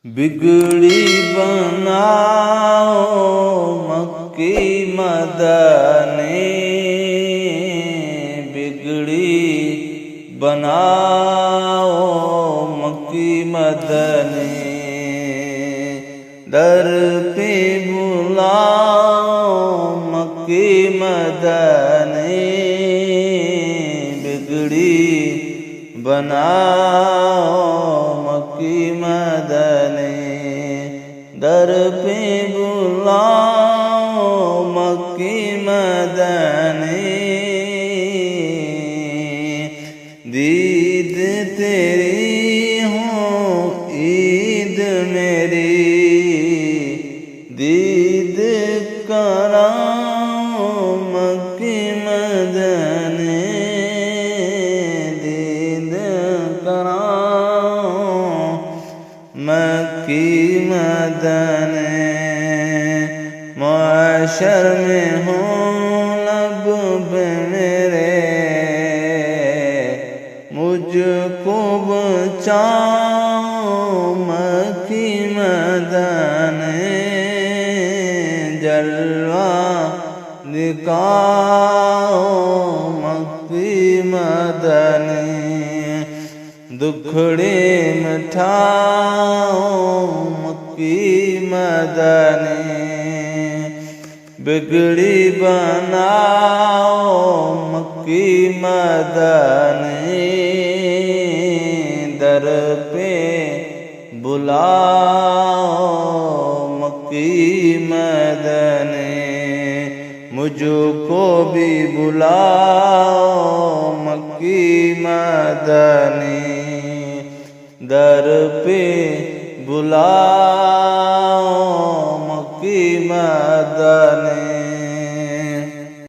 بگڑی بناؤ مکی مدنی، بگڑی بناؤ مکی مدنی، در پہ بلاؤ مکی مدنی، بگڑی بناؤ مکی مدنی، در پہ بلاؤ مکی مدنی، دید تیری ہوں عید میری، دید کراؤ مکی مدنی، دید کراؤ مکی مدنی، معاشر میں ہوں لب پہ میرے، مجھ کو بچاؤ مکی مدنی، جلوہ دکھاؤ مکی مدنی، دکھڑے مٹھاؤ مکی مدنی، بگڑی بناؤ مکی مدنی، در پہ بلاؤ مکی مدنی، مجھ کو بھی بلاؤ مکی مدنی، در پہ بلاؤ مکی مدنی۔